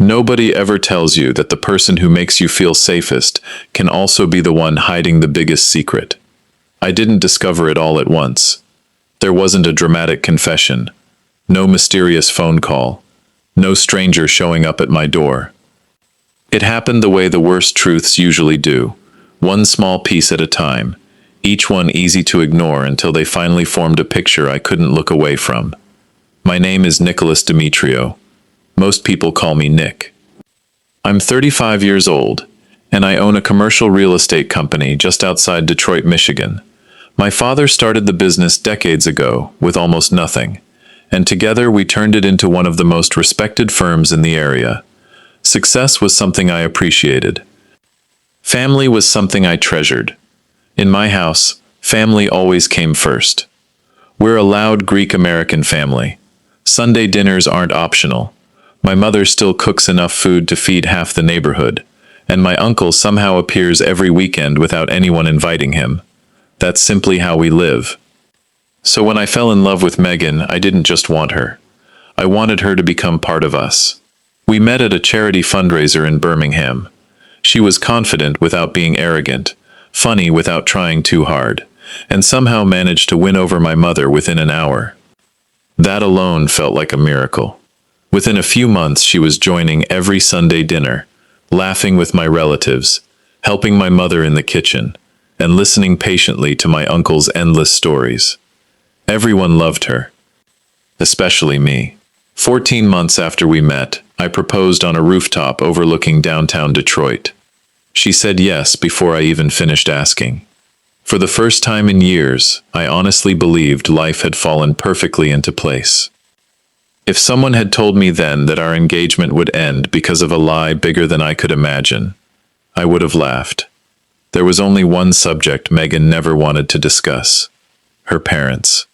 Nobody ever tells you that the person who makes you feel safest can also be the one hiding the biggest secret. I didn't discover it all at once. There wasn't a dramatic confession, no mysterious phone call, no stranger showing up at my door. It happened the way the worst truths usually do, one small piece at a time, each one easy to ignore until they finally formed a picture I couldn't look away from. My name is Nicholas Demetrio. Most people call me Nick. I'm 35 years old, and I own a commercial real estate company just outside Detroit, Michigan. My father started the business decades ago with almost nothing, and together we turned it into one of the most respected firms in the area. Success was something I appreciated. Family was something I treasured. In my house, family always came first. We're a loud Greek-American family. Sunday dinners aren't optional. My mother still cooks enough food to feed half the neighborhood, and my uncle somehow appears every weekend without anyone inviting him. That's simply how we live. So when I fell in love with Megan, I didn't just want her. I wanted her to become part of us. We met at a charity fundraiser in Birmingham. She was confident without being arrogant, funny without trying too hard, and somehow managed to win over my mother within an hour. That alone felt like a miracle. Within a few months, she was joining every Sunday dinner, laughing with my relatives, helping my mother in the kitchen, and listening patiently to my uncle's endless stories. Everyone loved her, especially me. 14 months after we met, I proposed on a rooftop overlooking downtown Detroit. She said yes before I even finished asking. For the first time in years, I honestly believed life had fallen perfectly into place. If someone had told me then that our engagement would end because of a lie bigger than I could imagine, I would have laughed. There was only one subject Megan never wanted to discuss: her parents.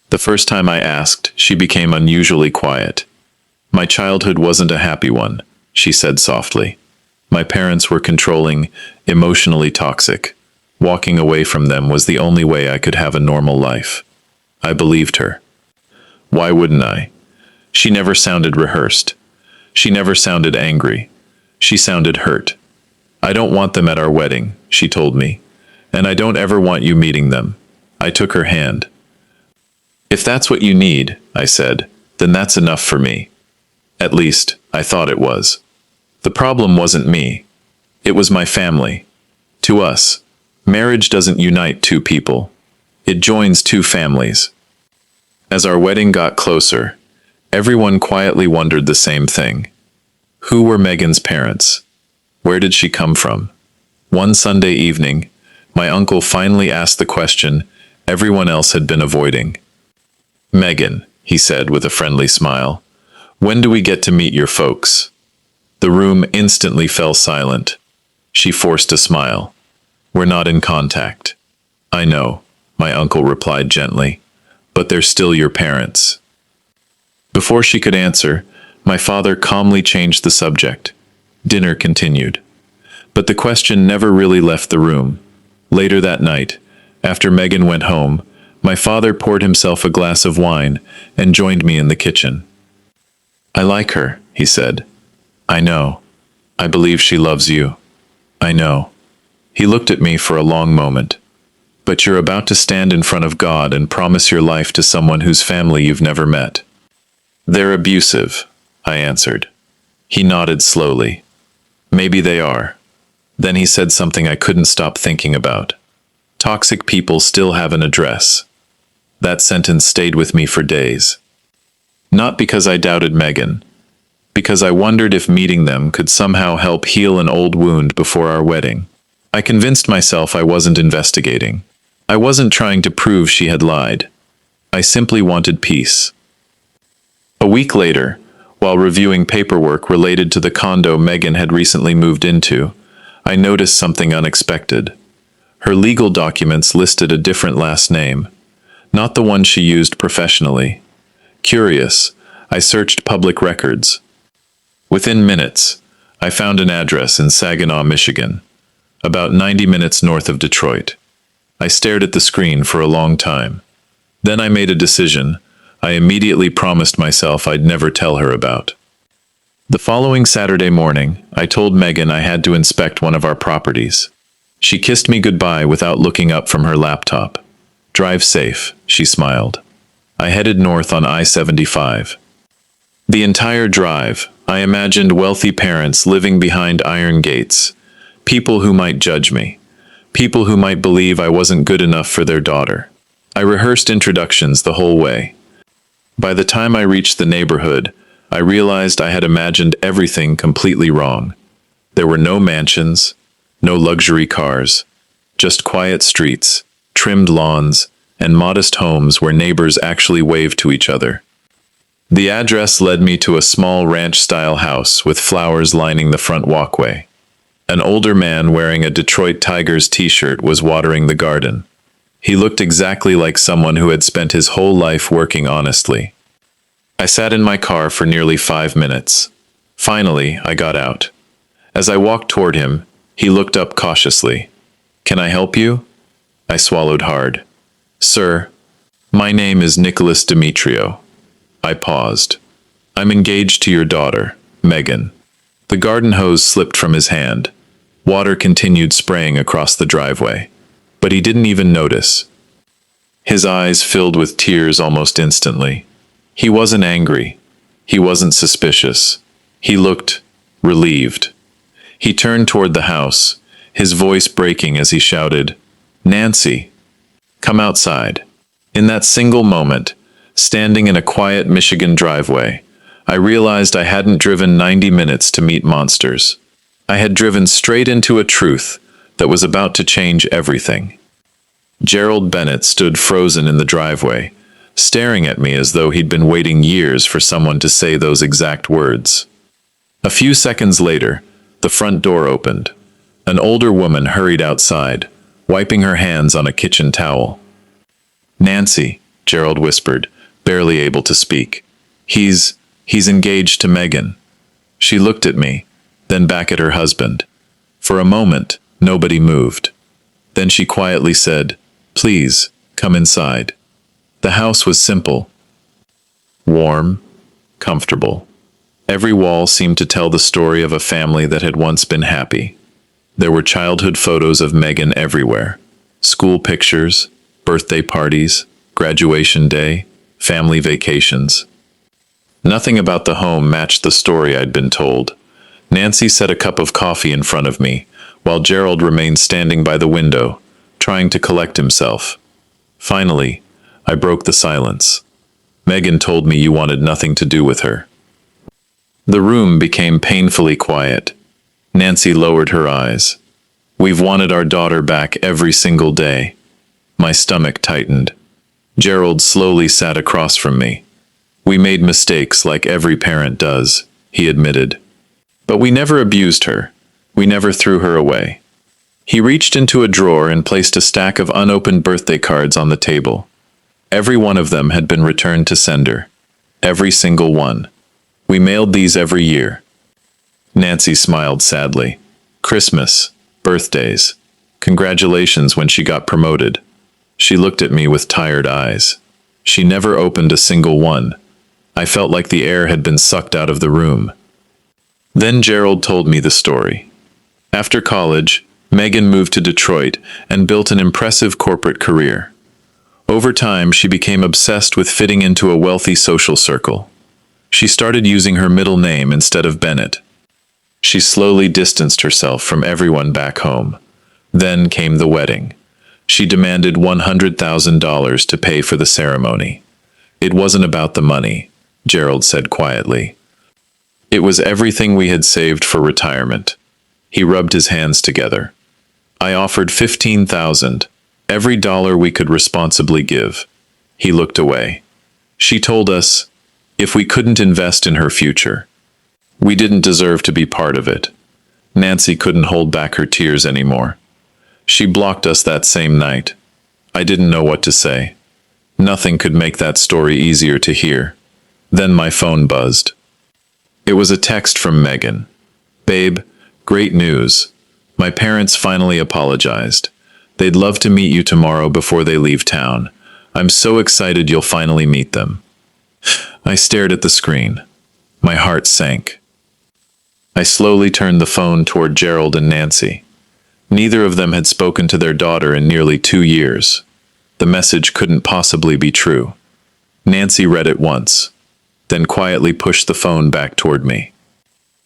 The first time I asked, she became unusually quiet. My childhood wasn't a happy one, she said softly. My parents were controlling, emotionally toxic. Walking away from them was the only way I could have a normal life. I believed her. Why wouldn't I? She never sounded rehearsed. She never sounded angry. She sounded hurt. I don't want them at our wedding, she told me, and I don't ever want you meeting them. I took her hand. If that's what you need, I said, then that's enough for me. At least, I thought it was. The problem wasn't me. It was my family. To us, marriage doesn't unite two people. It joins two families. As our wedding got closer, everyone quietly wondered the same thing. Who were Megan's parents? Where did she come from? One Sunday evening, my uncle finally asked the question everyone else had been avoiding. Megan, he said with a friendly smile, when do we get to meet your folks? The room instantly fell silent. She forced a smile. We're not in contact. I know, my uncle replied gently, but they're still your parents. Before she could answer, my father calmly changed the subject. Dinner continued. But the question never really left the room. Later that night, after Megan went home, my father poured himself a glass of wine and joined me in the kitchen. I like her, he said. I know. I believe she loves you. I know. He looked at me for a long moment. But you're about to stand in front of God and promise your life to someone whose family you've never met. They're abusive, I answered. He nodded slowly. Maybe they are. Then he said something I couldn't stop thinking about. Toxic people still have an address. That sentence stayed with me for days. Not because I doubted Megan, because I wondered if meeting them could somehow help heal an old wound before our wedding. I convinced myself I wasn't investigating. I wasn't trying to prove she had lied. I simply wanted peace. A week later, while reviewing paperwork related to the condo Megan had recently moved into, I noticed something unexpected. Her legal documents listed a different last name, not the one she used professionally. Curious, I searched public records. Within minutes, I found an address in Saginaw, Michigan, about 90 minutes north of Detroit. I stared at the screen for a long time. Then I made a decision I immediately promised myself I'd never tell her about. The following Saturday morning, I told Megan I had to inspect one of our properties. She kissed me goodbye without looking up from her laptop. "Drive safe," she smiled. I headed north on I-75. The entire drive, I imagined wealthy parents living behind iron gates, people who might judge me, people who might believe I wasn't good enough for their daughter. I rehearsed introductions the whole way. By the time I reached the neighborhood, I realized I had imagined everything completely wrong. There were no mansions, no luxury cars, just quiet streets, trimmed lawns, and modest homes where neighbors actually waved to each other. The address led me to a small ranch-style house with flowers lining the front walkway. An older man wearing a Detroit Tigers t-shirt was watering the garden. He looked exactly like someone who had spent his whole life working honestly. I sat in my car for nearly 5 minutes. Finally, I got out. As I walked toward him, he looked up cautiously. "Can I help you?" I swallowed hard. "Sir, my name is Nicholas Demetrio." I paused. "I'm engaged to your daughter, Megan." The garden hose slipped from his hand. Water continued spraying across the driveway, but he didn't even notice. His eyes filled with tears almost instantly. He wasn't angry. He wasn't suspicious. He looked relieved. He turned toward the house, his voice breaking as he shouted, "Nancy, come outside." In that single moment, standing in a quiet Michigan driveway, I realized I hadn't driven 90 minutes to meet monsters. I had driven straight into a truth that was about to change everything. Gerald Bennett stood frozen in the driveway, staring at me as though he'd been waiting years for someone to say those exact words. A few seconds later, the front door opened. An older woman hurried outside, wiping her hands on a kitchen towel. "Nancy," Gerald whispered, barely able to speak. He's engaged to Megan." She looked at me, then back at her husband. For a moment, nobody moved. Then she quietly said, "Please, come inside." The house was simple, warm, comfortable. Every wall seemed to tell the story of a family that had once been happy. There were childhood photos of Megan everywhere. School pictures, birthday parties, graduation day, family vacations. Nothing about the home matched the story I'd been told. Nancy set a cup of coffee in front of me, while Gerald remained standing by the window, trying to collect himself. Finally, I broke the silence. "Megan told me you wanted nothing to do with her." The room became painfully quiet. Nancy lowered her eyes. "We've wanted our daughter back every single day." My stomach tightened. Gerald slowly sat across from me. "We made mistakes like every parent does," he admitted. "But we never abused her. We never threw her away." He reached into a drawer and placed a stack of unopened birthday cards on the table. Every one of them had been returned to sender. Every single one. We mailed these every year. Nancy smiled sadly. Christmas, birthdays, congratulations when she got promoted. She looked at me with tired eyes. She never opened a single one. I felt like the air had been sucked out of the room. Then Gerald told me the story. After college, Megan moved to Detroit and built an impressive corporate career. Over time, she became obsessed with fitting into a wealthy social circle. She started using her middle name instead of Bennett. She slowly distanced herself from everyone back home. Then came the wedding. She demanded $100,000 to pay for the ceremony. It wasn't about the money, Gerald said quietly. It was everything we had saved for retirement. He rubbed his hands together. I offered $15,000, every dollar we could responsibly give. He looked away. She told us, if we couldn't invest in her future, we didn't deserve to be part of it. Nancy couldn't hold back her tears anymore. She blocked us that same night. I didn't know what to say. Nothing could make that story easier to hear. Then my phone buzzed. It was a text from Megan. Babe, great news. My parents finally apologized. They'd love to meet you tomorrow before they leave town. I'm so excited you'll finally meet them. I stared at the screen. My heart sank. I slowly turned the phone toward Gerald and Nancy. Neither of them had spoken to their daughter in nearly 2 years. The message couldn't possibly be true. Nancy read it once, then quietly pushed the phone back toward me.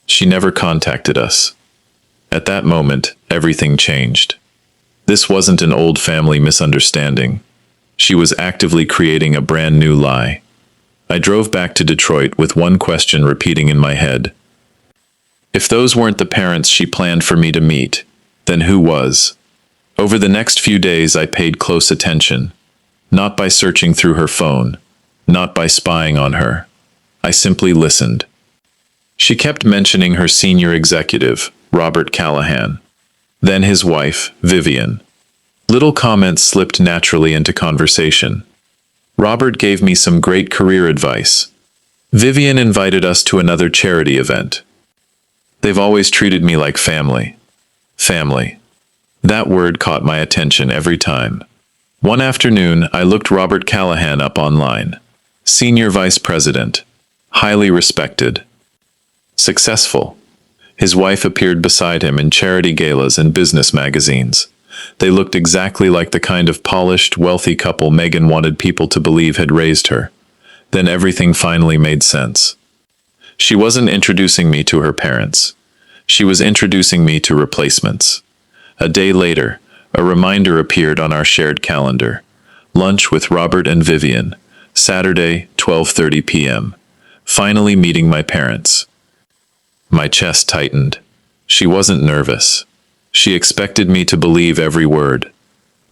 She never contacted us. At that moment, everything changed. This wasn't an old family misunderstanding. She was actively creating a brand new lie. I drove back to Detroit with one question repeating in my head. If those weren't the parents she planned for me to meet, then who was? Over the next few days, I paid close attention. Not by searching through her phone, not by spying on her. I simply listened. She kept mentioning her senior executive, Robert Callahan. Then his wife, Vivian. Little comments slipped naturally into conversation. Robert gave me some great career advice. Vivian invited us to another charity event. They've always treated me like family. Family. That word caught my attention every time. One afternoon, I looked Robert Callahan up online. Senior Vice President. Highly respected. Successful. His wife appeared beside him in charity galas and business magazines. They looked exactly like the kind of polished, wealthy couple Megan wanted people to believe had raised her. Then everything finally made sense. She wasn't introducing me to her parents. She was introducing me to replacements. A day later, a reminder appeared on our shared calendar. Lunch with Robert and Vivian. Saturday, 12:30 p.m. Finally meeting my parents. My chest tightened. She wasn't nervous. She expected me to believe every word.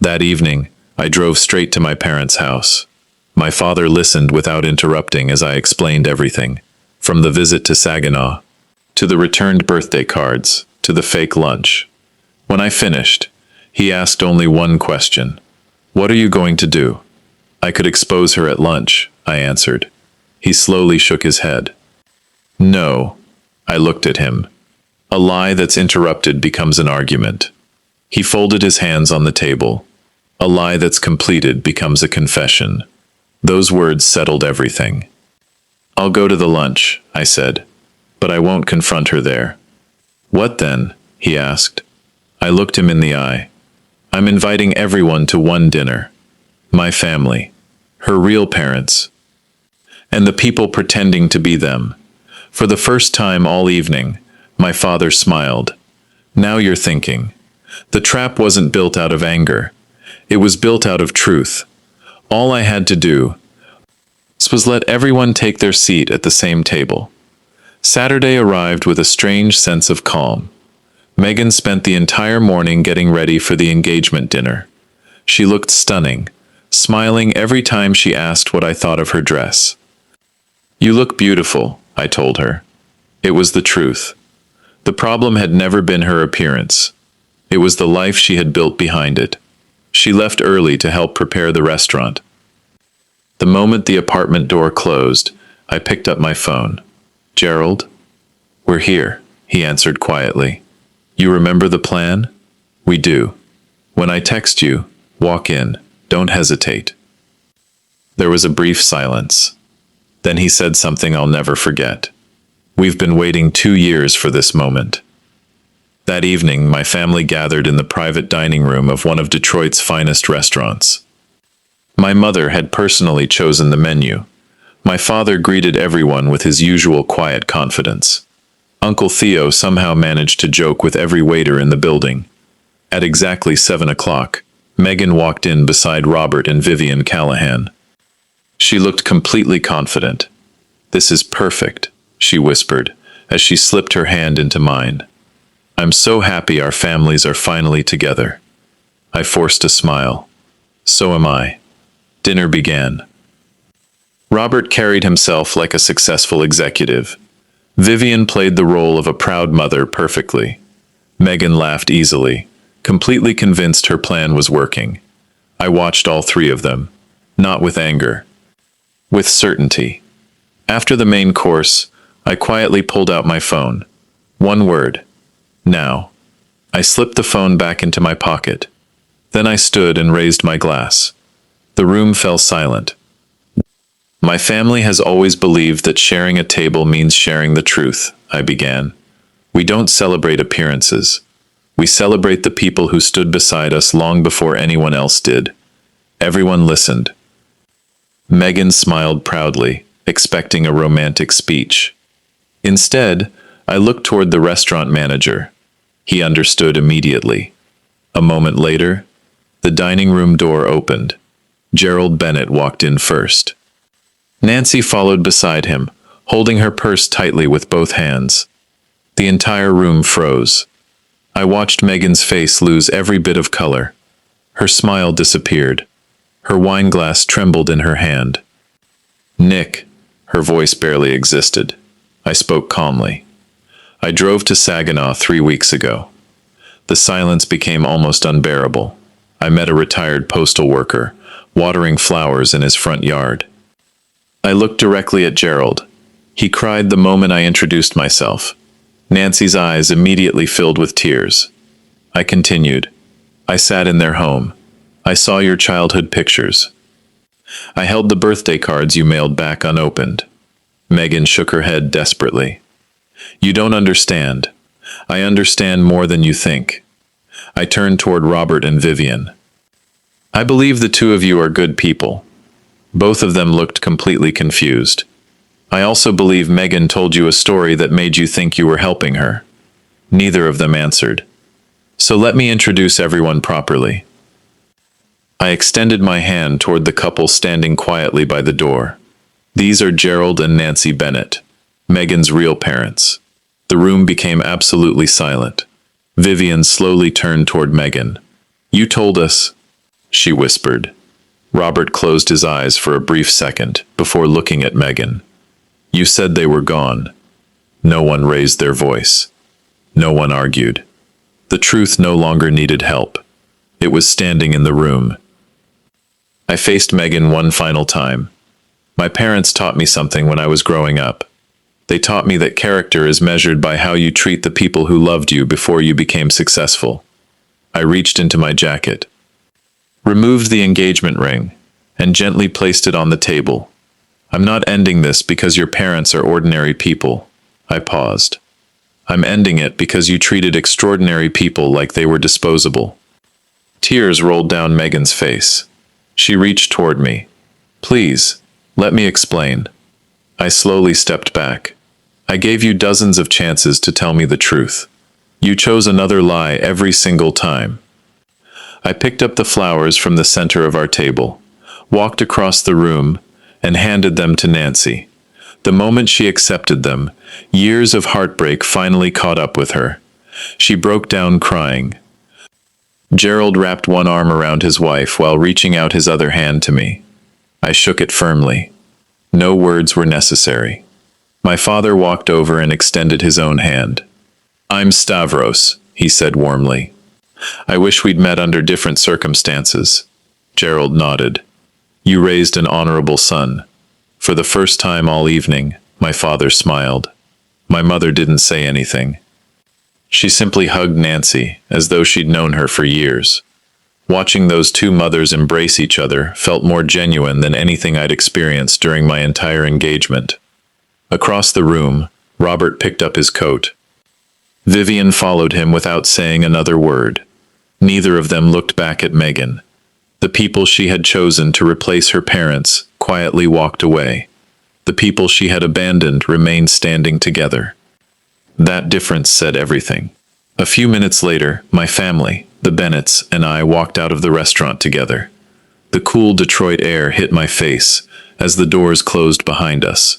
That evening, I drove straight to my parents' house. My father listened without interrupting as I explained everything, from the visit to Saginaw, to the returned birthday cards, to the fake lunch. When I finished, he asked only one question. "What are you going to do?" "I could expose her at lunch," I answered. He slowly shook his head. "No." I looked at him. A lie that's interrupted becomes an argument. He folded his hands on the table. A lie that's completed becomes a confession. Those words settled everything. "I'll go to the lunch," I said, "but I won't confront her there." "What then?" he asked. I looked him in the eye. "I'm inviting everyone to one dinner. My family, her real parents, and the people pretending to be them." For the first time all evening, my father smiled. "Now you're thinking." The trap wasn't built out of anger. It was built out of truth. All I had to do was let everyone take their seat at the same table. Saturday arrived with a strange sense of calm. Megan spent the entire morning getting ready for the engagement dinner. She looked stunning, smiling every time she asked what I thought of her dress. "You look beautiful," I told her. It was the truth. The problem had never been her appearance. It was the life she had built behind it. She left early to help prepare the restaurant. The moment the apartment door closed, I picked up my phone. "Gerald?" "We're here," he answered quietly. "You remember the plan?" "We do. When I text you, walk in. Don't hesitate." There was a brief silence. Then he said something I'll never forget. "We've been waiting 2 years for this moment." That evening, my family gathered in the private dining room of one of Detroit's finest restaurants. My mother had personally chosen the menu. My father greeted everyone with his usual quiet confidence. Uncle Theo somehow managed to joke with every waiter in the building. At exactly 7 o'clock, Megan walked in beside Robert and Vivian Callahan. She looked completely confident. "This is perfect," she whispered, as she slipped her hand into mine. "I'm so happy our families are finally together." I forced a smile. "So am I." Dinner began. Robert carried himself like a successful executive. Vivian played the role of a proud mother perfectly. Megan laughed easily, completely convinced her plan was working. I watched all three of them, not with anger, with certainty. After the main course, I quietly pulled out my phone. One word. Now. I slipped the phone back into my pocket. Then I stood and raised my glass. The room fell silent. "My family has always believed that sharing a table means sharing the truth," I began. We don't celebrate appearances. We celebrate the people who stood beside us long before anyone else did. Everyone listened. Megan smiled proudly, expecting a romantic speech. Instead, I looked toward the restaurant manager. He understood immediately. A moment later, the dining room door opened. Gerald Bennett walked in first. Nancy followed beside him, holding her purse tightly with both hands. The entire room froze. I watched Megan's face lose every bit of color. Her smile disappeared. Her wine glass trembled in her hand. "Nick," her voice barely existed. I spoke calmly. "I drove to Saginaw 3 weeks ago." The silence became almost unbearable. I met a retired postal worker, watering flowers in his front yard. I looked directly at Gerald. He cried the moment I introduced myself. Nancy's eyes immediately filled with tears. I continued. "I sat in their home. I saw your childhood pictures. I held the birthday cards you mailed back unopened." Megan shook her head desperately. "You don't understand. I understand more than you think." I turned toward Robert and Vivian. "I believe the two of you are good people." Both of them looked completely confused. "I also believe Megan told you a story that made you think you were helping her." Neither of them answered. "So let me introduce everyone properly." I extended my hand toward the couple standing quietly by the door. "These are Gerald and Nancy Bennett, Megan's real parents." The room became absolutely silent. Vivian slowly turned toward Megan. "You told us," she whispered. Robert closed his eyes for a brief second before looking at Megan. "You said they were gone." No one raised their voice. No one argued. The truth no longer needed help. It was standing in the room. I faced Megan one final time. "My parents taught me something when I was growing up. They taught me that character is measured by how you treat the people who loved you before you became successful." I reached into my jacket, removed the engagement ring, and gently placed it on the table. "I'm not ending this because your parents are ordinary people." I paused. "I'm ending it because you treated extraordinary people like they were disposable." Tears rolled down Megan's face. She reached toward me. "Please, let me explain." I slowly stepped back. "I gave you dozens of chances to tell me the truth. You chose another lie every single time." I picked up the flowers from the center of our table, walked across the room, and handed them to Nancy. The moment she accepted them, years of heartbreak finally caught up with her. She broke down crying. Gerald wrapped one arm around his wife while reaching out his other hand to me. I shook it firmly. No words were necessary. My father walked over and extended his own hand. "I'm Stavros," he said warmly. "I wish we'd met under different circumstances." Gerald nodded. "You raised an honorable son." For the first time all evening, my father smiled. My mother didn't say anything. She simply hugged Nancy, as though she'd known her for years. Watching those two mothers embrace each other felt more genuine than anything I'd experienced during my entire engagement. Across the room, Robert picked up his coat. Vivian followed him without saying another word. Neither of them looked back at Megan. The people she had chosen to replace her parents quietly walked away. The people she had abandoned remained standing together. That difference said everything. A few minutes later, my family, the Bennetts, and I walked out of the restaurant together. The cool Detroit air hit my face as the doors closed behind us.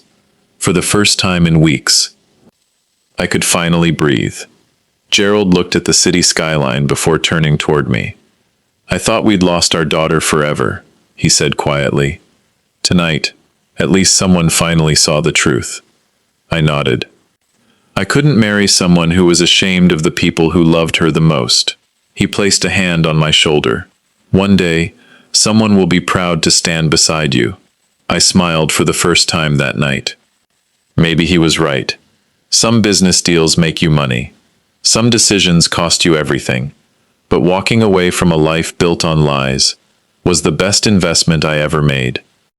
For the first time in weeks, I could finally breathe. Gerald looked at the city skyline before turning toward me. "I thought we'd lost our daughter forever," he said quietly. "Tonight, at least someone finally saw the truth." I nodded. "I couldn't marry someone who was ashamed of the people who loved her the most." He placed a hand on my shoulder. "One day, someone will be proud to stand beside you." I smiled for the first time that night. Maybe he was right. Some business deals make you money. Some decisions cost you everything. But walking away from a life built on lies was the best investment I ever made.